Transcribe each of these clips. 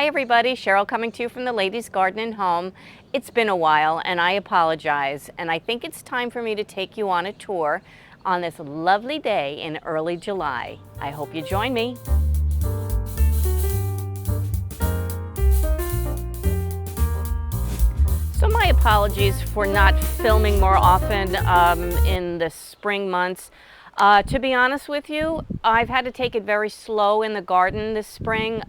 Hi everybody, Cheryl coming to you from the Ladies Garden and Home. It's been a while and I apologize, and I think it's time for me to take you on a tour on this lovely day in early July. I hope you join me. So my apologies for not filming more often in the spring months. To be honest with you, I've had to take it very slow in the garden this spring.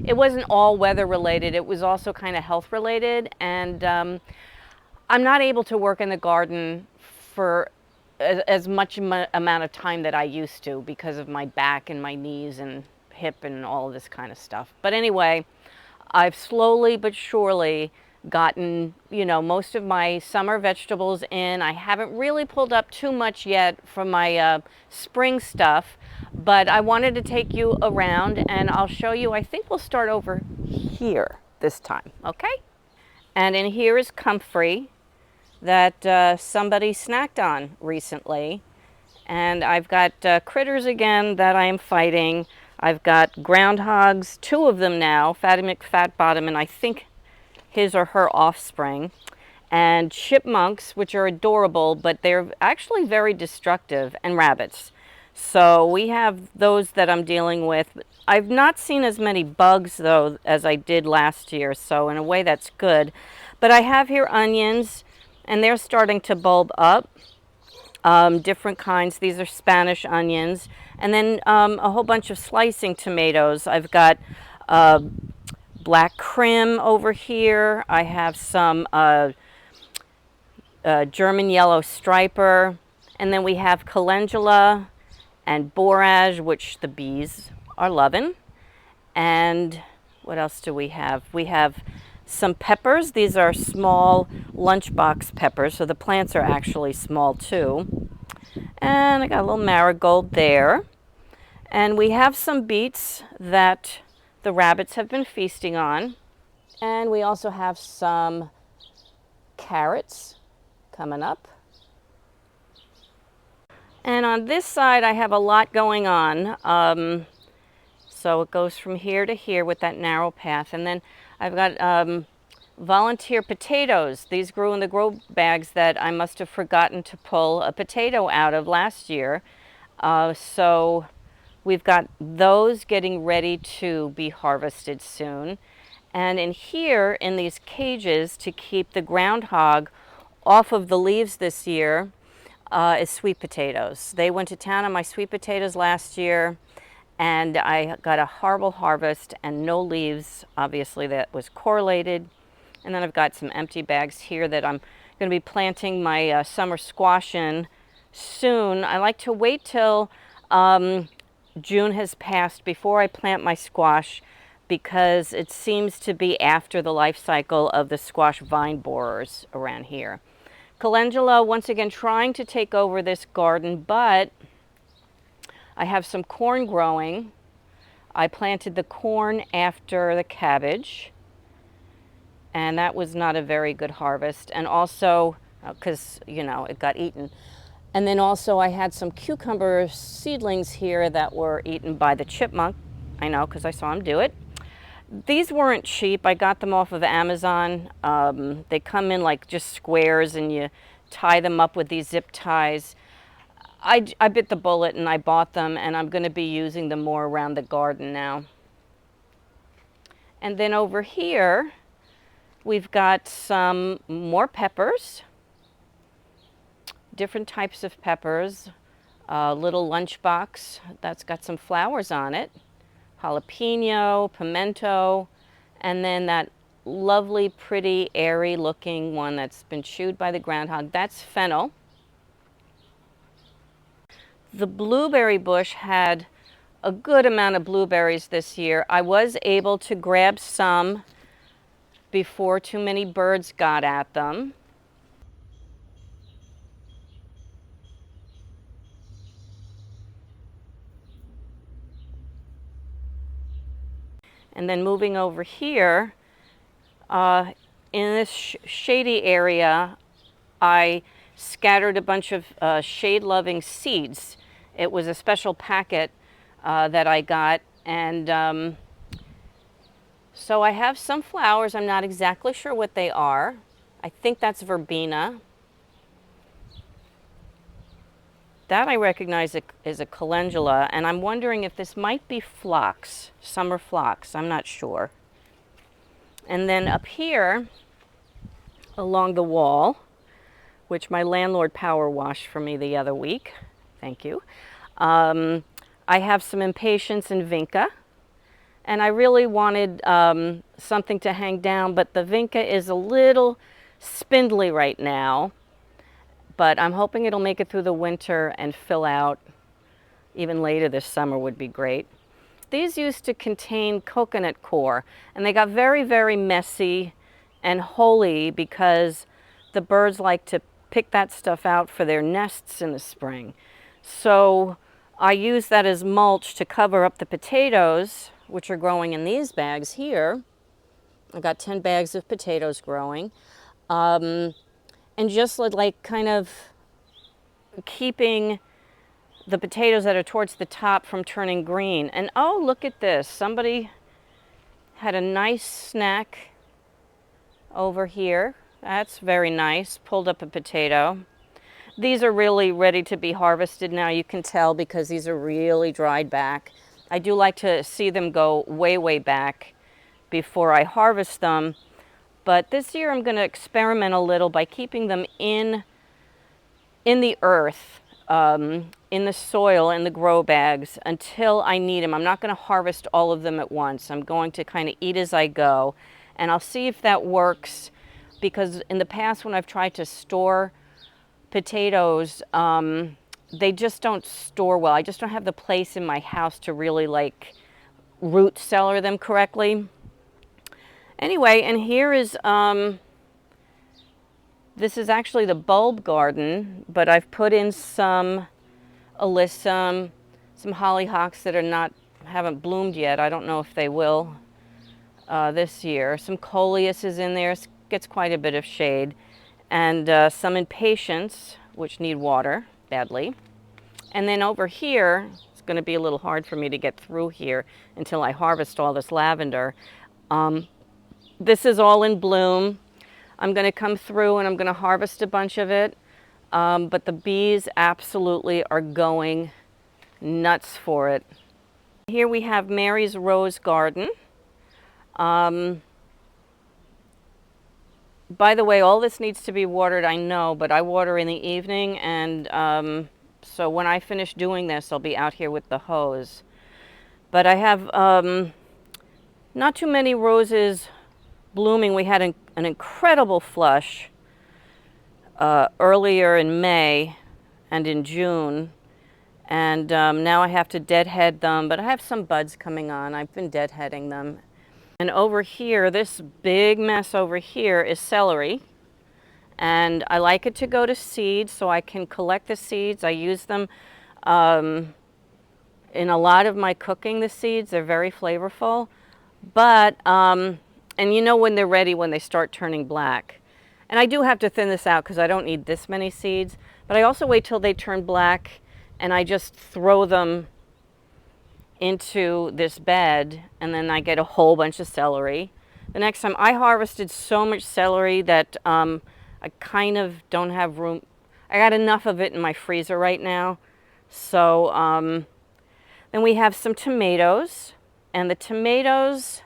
It wasn't all weather related, it was also kind of health related, and I'm not able to work in the garden for as much amount of time that I used to because of my back and my knees and hip and all of this kind of stuff. But anyway, I've slowly but surely gotten, most of my summer vegetables in. I haven't really pulled up too much yet from my spring stuff, but I wanted to take you around and I'll show you. I think we'll start over here this time, okay? And in here is comfrey that somebody snacked on recently. And I've got critters again that I am fighting. I've got groundhogs, 2 of them now, Fatty McFatbottom, and I think his or her offspring, and chipmunks, which are adorable, but they're actually very destructive, and rabbits. So we have those that I'm dealing with. I've not seen as many bugs, though, as I did last year, so in a way that's good. But I have here onions, and they're starting to bulb up. Different kinds. These are Spanish onions. And then a whole bunch of slicing tomatoes. I've got black crim over here. I have some German yellow striper. And then we have calendula and borage, which the bees are loving. And what else do we have? We have some peppers. These are small lunchbox peppers, so the plants are actually small too. And I got a little marigold there. And we have some beets that the rabbits have been feasting on. And we also have some carrots coming up. And on this side, I have a lot going on. So it goes from here to here with that narrow path. And then I've got volunteer potatoes. These grew in the grow bags that I must have forgotten to pull a potato out of last year. So we've got those getting ready to be harvested soon. And in here, in these cages, to keep the groundhog off of the leaves this year, is sweet potatoes. They went to town on my sweet potatoes last year, and I got a horrible harvest and no leaves. Obviously, that was correlated. And then I've got some empty bags here that I'm going to be planting my summer squash in soon. I like to wait till June has passed before I plant my squash, because it seems to be after the life cycle of the squash vine borers around here. Calendula, once again, trying to take over this garden, but I have some corn growing. I planted the corn after the cabbage, and that was not a very good harvest. And also, because, it got eaten. And then also I had some cucumber seedlings here that were eaten by the chipmunk. I know, because I saw him do it. These weren't cheap. I got them off of Amazon. They come in like just squares, and you tie them up with these zip ties. I bit the bullet and I bought them, and I'm going to be using them more around the garden now. And then over here, we've got some more peppers, different types of peppers, a little lunchbox that's got some flowers on it, jalapeno, pimento, and then that lovely, pretty, airy looking one that's been chewed by the groundhog. That's fennel. The blueberry bush had a good amount of blueberries this year. I was able to grab some before too many birds got at them. And then moving over here, in this shady area, I scattered a bunch of shade-loving seeds. It was a special packet that I got, and So I have some flowers. I'm not exactly sure what they are. I think that's verbena. That I recognize is a calendula, and I'm wondering if this might be phlox, summer phlox. I'm not sure. And then up here, along the wall, which my landlord power washed for me the other week, thank you, I have some impatiens and vinca. And I really wanted something to hang down, but the vinca is a little spindly right now. But I'm hoping it'll make it through the winter and fill out even later this summer would be great. These used to contain coconut coir, and they got very, very messy and holey because the birds like to pick that stuff out for their nests in the spring. So I use that as mulch to cover up the potatoes, which are growing in these bags here. I got 10 bags of potatoes growing. And just like kind of keeping the potatoes that are towards the top from turning green. And oh, look at this. Somebody had a nice snack over here. That's very nice. Pulled up a potato. These are really ready to be harvested now. You can tell because these are really dried back. I do like to see them go way, way back before I harvest them. But this year I'm going to experiment a little by keeping them in the earth, in the soil, in the grow bags until I need them. I'm not going to harvest all of them at once. I'm going to kind of eat as I go. And I'll see if that works, because in the past when I've tried to store potatoes, they just don't store well. I just don't have the place in my house to really like root cellar them correctly. Anyway, and here is, this is actually the bulb garden, but I've put in some alyssum, some hollyhocks that haven't bloomed yet. I don't know if they will this year. Some coleus is in there, gets quite a bit of shade, and some impatiens, which need water badly. And then over here, it's going to be a little hard for me to get through here until I harvest all this lavender. This is all in bloom. I'm going to come through and I'm going to harvest a bunch of it. But the bees absolutely are going nuts for it. Here we have Mary's Rose Garden. By the way, all this needs to be watered, I know, but I water in the evening, and so when I finish doing this, I'll be out here with the hose. But I have not too many roses blooming. We had an incredible flush earlier in May and in June, and now I have to deadhead them, but I have some buds coming on. I've been deadheading them. And over here, this big mess over here is celery. And I like it to go to seed so I can collect the seeds. I use them in a lot of my cooking, the seeds. They're very flavorful. But, and you know when they're ready, when they start turning black. And I do have to thin this out because I don't need this many seeds. But I also wait till they turn black and I just throw them into this bed, and then I get a whole bunch of celery. The next time I harvested so much celery that I kind of don't have room. I got enough of it in my freezer right now. So then we have some tomatoes, and the tomatoes,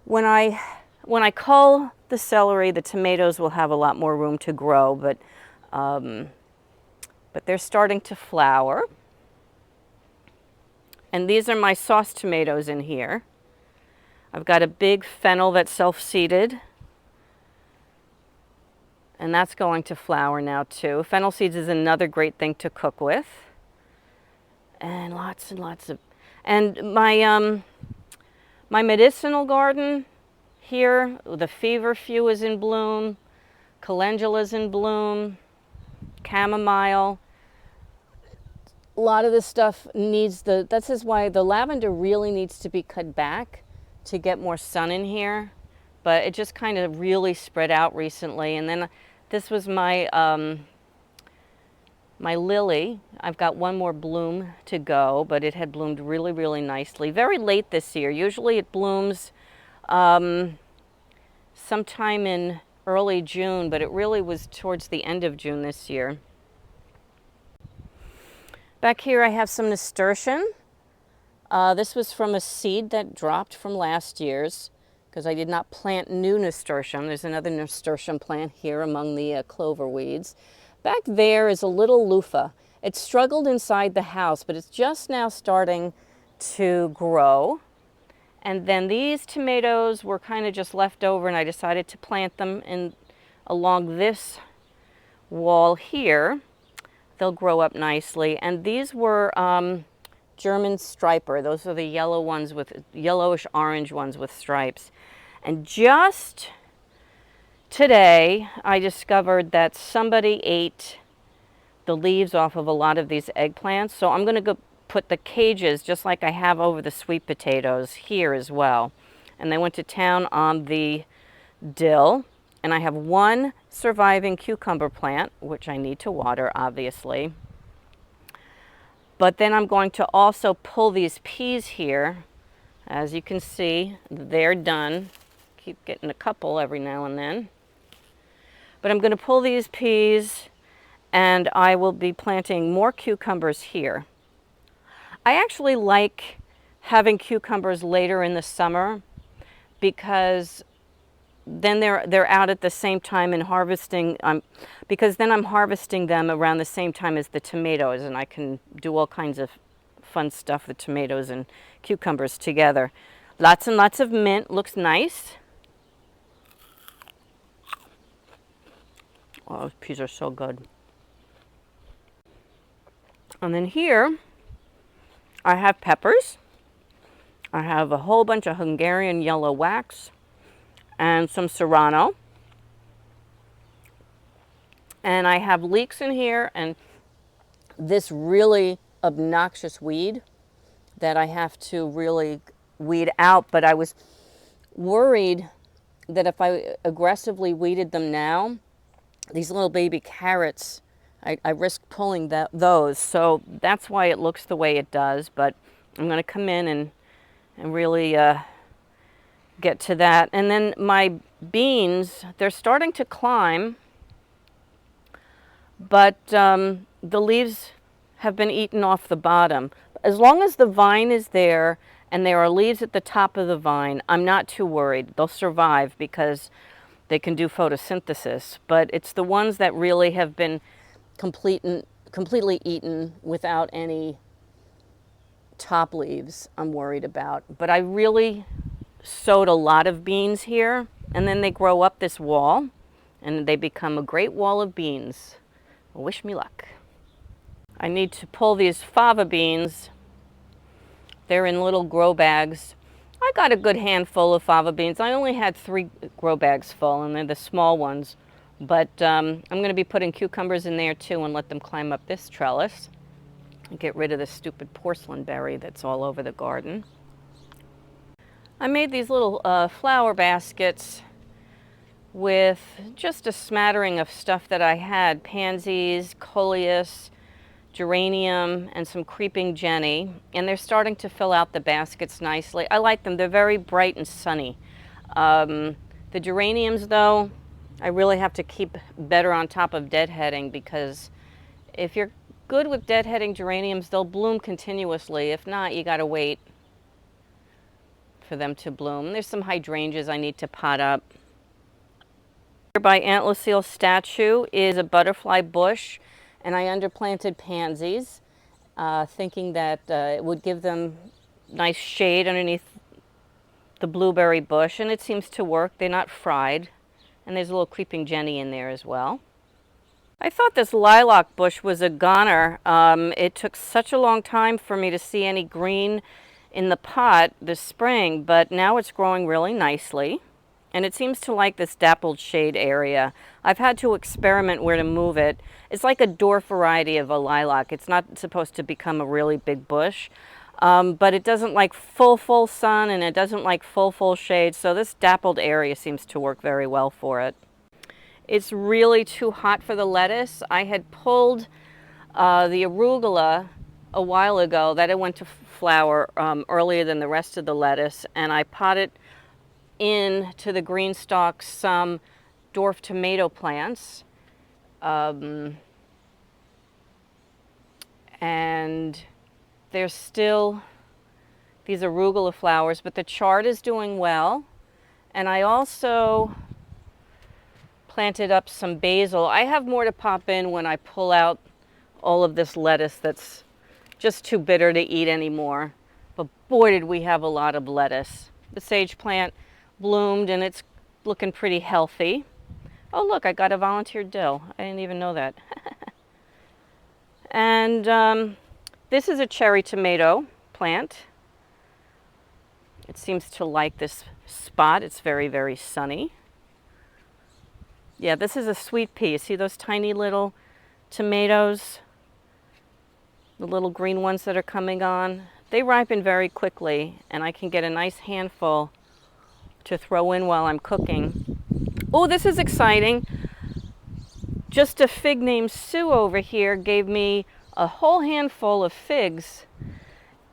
when I cull the celery, the tomatoes will have a lot more room to grow, but they're starting to flower. And these are my sauce tomatoes in here. I've got a big fennel that's self-seeded. And that's going to flower now too. Fennel seeds is another great thing to cook with. And lots of, and my medicinal garden here, the feverfew is in bloom, calendula is in bloom, chamomile. A lot of this stuff needs this is why the lavender really needs to be cut back to get more sun in here. But it just kind of really spread out recently. And then this was my my lily. I've got one more bloom to go, but it had bloomed really, really nicely. Very late this year. Usually it blooms sometime in early June, but it really was towards the end of June this year. Back here I have some nasturtium. This was from a seed that dropped from last year's because I did not plant new nasturtium. There's another nasturtium plant here among the clover weeds. Back there is a little loofah. It struggled inside the house, but it's just now starting to grow. And then these tomatoes were kind of just left over, and I decided to plant them along this wall here. They'll grow up nicely. And these were German striper. Those are the yellow ones with yellowish orange ones with stripes. And just today, I discovered that somebody ate the leaves off of a lot of these eggplants. So I'm going to go put the cages, just like I have over the sweet potatoes, here as well. And they went to town on the dill. And I have one surviving cucumber plant, which I need to water, obviously. But then I'm going to also pull these peas here. As you can see, they're done. Keep getting a couple every now and then. But I'm going to pull these peas, and I will be planting more cucumbers here. I actually like having cucumbers later in the summer because then they're out at the same time and harvesting, because then I'm harvesting them around the same time as the tomatoes, and I can do all kinds of fun stuff with tomatoes and cucumbers together. Lots and lots of mint, looks nice. Oh, those peas are so good. And then here, I have peppers. I have a whole bunch of Hungarian yellow wax and some serrano. And I have leeks in here and this really obnoxious weed that I have to really weed out. But I was worried that if I aggressively weeded them now, these little baby carrots, I risk pulling those. So that's why it looks the way it does. But I'm going to come in and really get to that. And then my beans, they're starting to climb, but the leaves have been eaten off the bottom. As long as the vine is there and there are leaves at the top of the vine, I'm not too worried. They'll survive because they can do photosynthesis. But it's the ones that really have been completely eaten without any top leaves I'm worried about. But I really sowed a lot of beans here, and then they grow up this wall and they become a great wall of beans. Wish me luck. I need to pull these fava beans. They're in little grow bags. I got a good handful of fava beans. I only had 3 grow bags full, and they're the small ones. But I'm going to be putting cucumbers in there too and let them climb up this trellis and get rid of the stupid porcelain berry that's all over the garden. I made these little flower baskets with just a smattering of stuff that I had. Pansies, coleus, geranium, and some creeping jenny. And they're starting to fill out the baskets nicely. I like them. They're very bright and sunny. The geraniums, though, I really have to keep better on top of deadheading, because if you're good with deadheading geraniums, they'll bloom continuously. If not, you got to wait for them to bloom. There's some hydrangeas I need to pot up. Here by Aunt Lucille's statue is a butterfly bush, and I underplanted pansies, thinking that it would give them nice shade underneath the blueberry bush, and it seems to work. They're not fried, and there's a little creeping jenny in there as well. I thought this lilac bush was a goner. It took such a long time for me to see any green in the pot this spring, but now it's growing really nicely. And it seems to like this dappled shade area. I've had to experiment where to move it. It's like a dwarf variety of a lilac. It's not supposed to become a really big bush, but it doesn't like full sun, and it doesn't like full shade. So this dappled area seems to work very well for it. It's really too hot for the lettuce. I had pulled the arugula a while ago that it went to flower earlier than the rest of the lettuce, and I potted into the green stalks some dwarf tomato plants. And there's still these arugula flowers, but the chard is doing well. And I also planted up some basil. I have more to pop in when I pull out all of this lettuce that's just too bitter to eat anymore. But boy, did we have a lot of lettuce. The sage plant bloomed and it's looking pretty healthy. Oh look, I got a volunteer dill. I didn't even know that. And this is a cherry tomato plant. It seems to like this spot. It's very, very sunny. Yeah, this is a sweet pea. See those tiny little tomatoes? The little green ones that are coming on? They ripen very quickly, and I can get a nice handful to throw in while I'm cooking. Oh, this is exciting. Just a fig named Sue over here gave me a whole handful of figs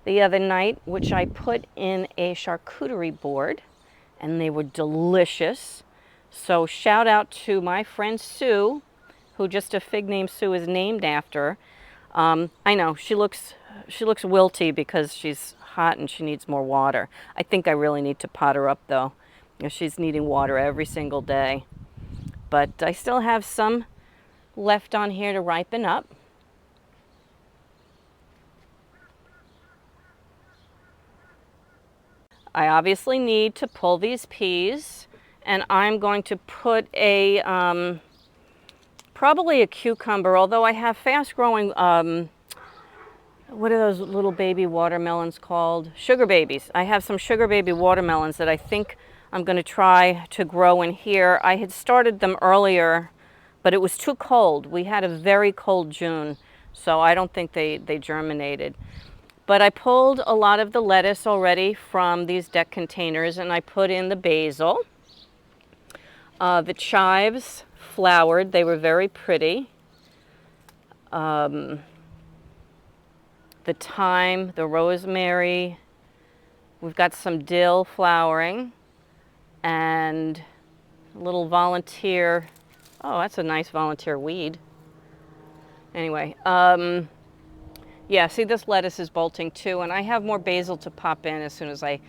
the other night, which I put in a charcuterie board, and they were delicious. So shout out to my friend Sue, who Just a Fig Named Sue is named after. I know she looks wilty because she's hot and she needs more water. I think I really need to pot her up though. You know, she's needing water every single day. But I still have some left on here to ripen up. I obviously need to pull these peas, and I'm going to put a probably a cucumber, although I have fast growing, what are those little baby watermelons called? Sugar babies. I have some sugar baby watermelons that I think I'm going to try to grow in here. I had started them earlier, but it was too cold. We had a very cold June, so I don't think they germinated. But I pulled a lot of the lettuce already from these deck containers, and I put in the basil. The chives flowered. They were very pretty. The thyme, the rosemary. We've got some dill flowering. And a little volunteer. Oh, that's a nice volunteer weed. Anyway, yeah, see this lettuce is bolting too, and I have more basil to pop in as soon as I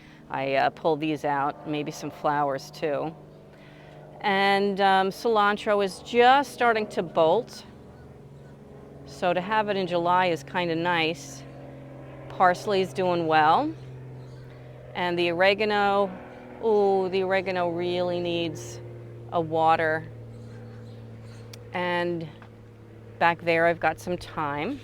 pull these out, maybe some flowers too. And cilantro is just starting to bolt, so to have it in July is kind of nice. Parsley is doing well. And the oregano, ooh, the oregano really needs a water. And back there I've got some thyme.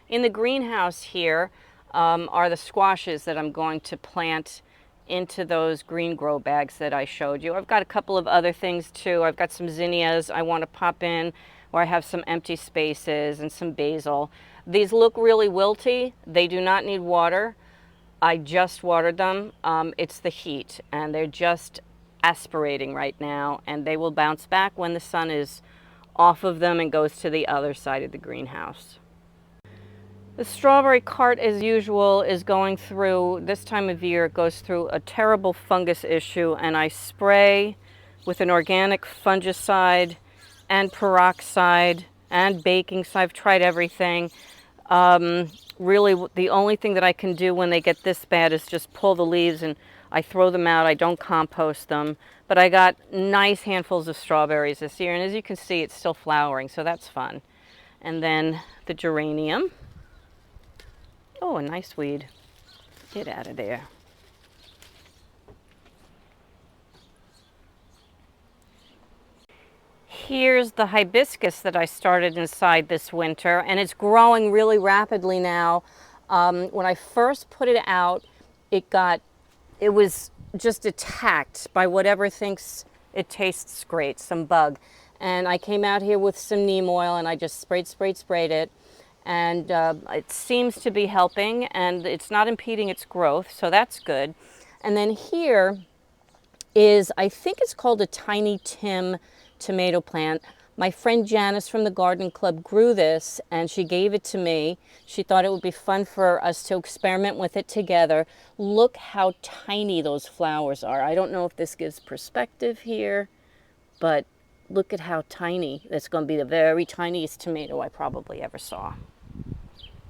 In the greenhouse here are the squashes that I'm going to plant into those green grow bags that I showed you. I've got a couple of other things too. I've got some zinnias I want to pop in where I have some empty spaces, and some basil. These look really wilty. They do not need water. I just watered them. It's the heat, and they're just aspirating right now, and they will bounce back when the sun is off of them and goes to the other side of the greenhouse. The strawberry cart, as usual, is going through, this time of year, it goes through a terrible fungus issue, and I spray with an organic fungicide and peroxide and baking soda. I've tried everything. Really, the only thing that I can do when they get this bad is just pull the leaves, and I throw them out. I don't compost them. But I got nice handfuls of strawberries this year, and as you can see, it's still flowering, so that's fun. And then the geranium. Oh, a nice weed. Get out of there. Here's the hibiscus that I started inside this winter, and it's growing really rapidly now. When I first put it out, it was just attacked by whatever thinks it tastes great, some bug. And I came out here with some neem oil, and I just sprayed it. And it seems to be helping, and it's not impeding its growth, so that's good. And then here is, I think it's called a Tiny Tim tomato plant. My friend Janice from the garden club grew this and she gave it to me. She thought it would be fun for us to experiment with it together. Look how tiny those flowers are. I don't know if this gives perspective here, but look at how tiny. That's going to be the very tiniest tomato I probably ever saw.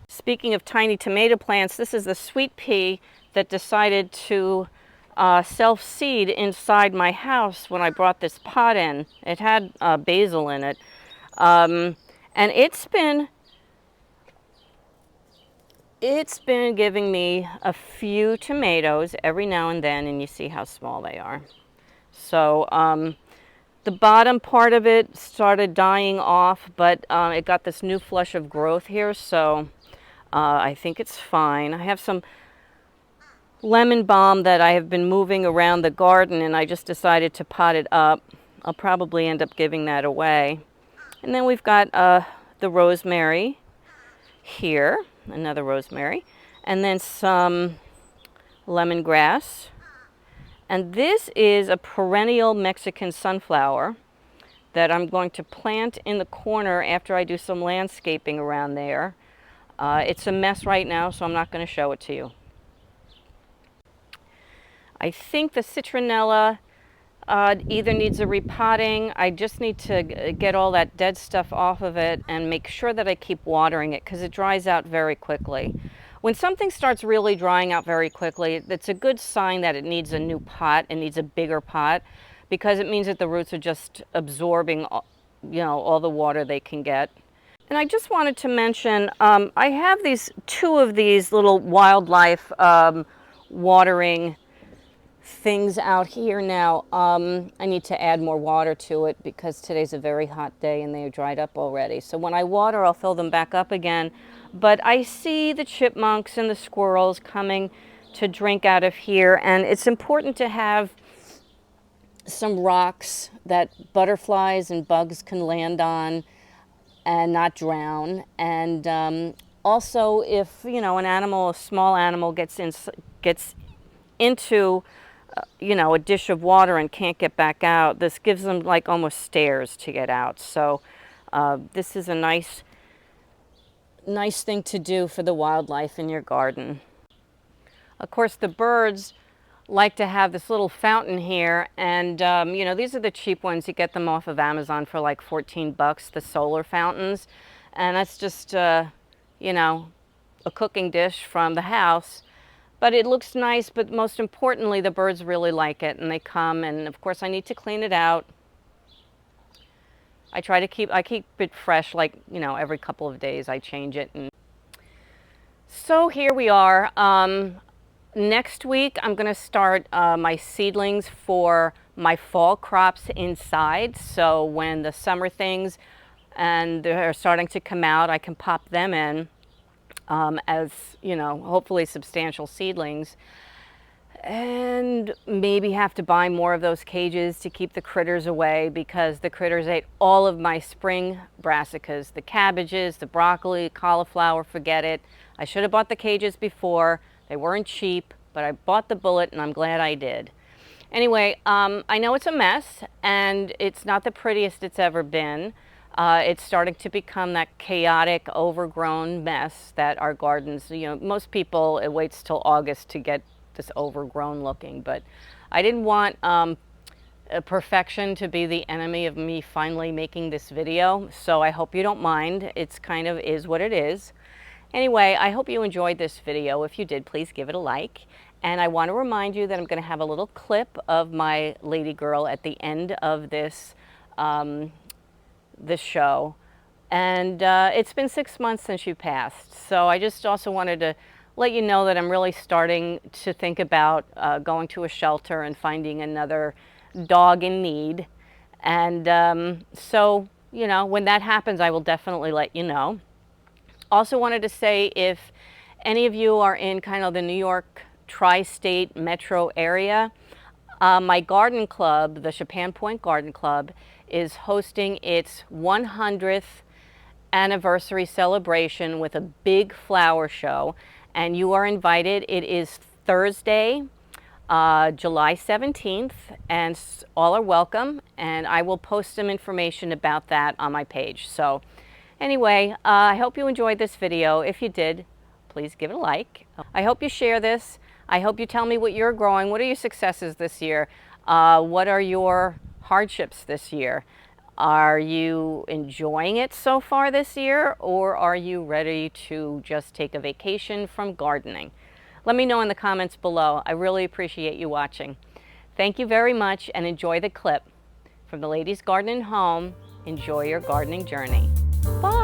Speaking of tiny tomato plants, this is the sweet pea that decided to self-seed inside my house when I brought this pot in. It had basil in it. And it's been giving me a few tomatoes every now and then, and you see how small they are. So the bottom part of it started dying off, but it got this new flush of growth here, so I think it's fine. I have some lemon balm that I have been moving around the garden, and I just decided to pot it up. I'll probably end up giving that away. And then we've got the rosemary here, another rosemary, and then some lemongrass. And this is a perennial Mexican sunflower that I'm going to plant in the corner after I do some landscaping around there. It's a mess right now, so I'm not going to show it to you. I think the citronella either needs a repotting. I just need to get all that dead stuff off of it and make sure that I keep watering it because it dries out very quickly. When something starts really drying out very quickly, that's a good sign that it needs a new pot. It needs a bigger pot because it means that the roots are just absorbing, all the water they can get. And I just wanted to mention, I have two of these little wildlife watering things out here now. I need to add more water to it because today's a very hot day and they are dried up already. So when I water, I'll fill them back up again. But I see the chipmunks and the squirrels coming to drink out of here, and it's important to have some rocks that butterflies and bugs can land on and not drown. And also, if a small animal gets into a dish of water and can't get back out, this gives them like almost stairs to get out. So this is a nice thing to do for the wildlife in your garden. Of course, the birds like to have this little fountain here, and these are the cheap ones. You get them off of Amazon for like 14 bucks, the solar fountains, and that's just a cooking dish from the house. But it looks nice, but most importantly, the birds really like it, and they come, and of course I need to clean it out. I keep it fresh, like, every couple of days I change it. And so here we are. Next week I'm going to start my seedlings for my fall crops inside. So when the summer things and they're starting to come out, I can pop them in as, hopefully substantial seedlings. And maybe have to buy more of those cages to keep the critters away, because the critters ate all of my spring brassicas, the cabbages, the broccoli, cauliflower, forget it. I should have bought the cages before. They weren't cheap, but I bought the bullet and I'm glad I did. Anyway, I know it's a mess and it's not the prettiest it's ever been. It's starting to become that chaotic, overgrown mess that our gardens, most people, it waits till August to get this overgrown looking, but I didn't want perfection to be the enemy of me finally making this video, so I hope you don't mind. It's kind of is what it is. Anyway, I hope you enjoyed this video. If you did, please give it a like. And I want to remind you that I'm going to have a little clip of my lady girl at the end of this this show. And it's been 6 months since she passed, so I just also wanted to let you know that I'm really starting to think about going to a shelter and finding another dog in need. And so, when that happens, I will definitely let you know. Also wanted to say, if any of you are in kind of the New York tri-state metro area, my garden club, the Chapin Point Garden Club, is hosting its 100th anniversary celebration with a big flower show. And you are invited. It is Thursday, July 17th, and all are welcome, and I will post some information about that on my page. So anyway, I hope you enjoyed this video. If you did, please give it a like. I hope you share this. I hope you tell me what you're growing. What are your successes this year? What are your hardships this year? Are you enjoying it so far this year, or are you ready to just take a vacation from gardening? Let me know in the comments below. I really appreciate you watching. Thank you very much, and enjoy the clip. From the Ladies Garden and Home, enjoy your gardening journey. Bye!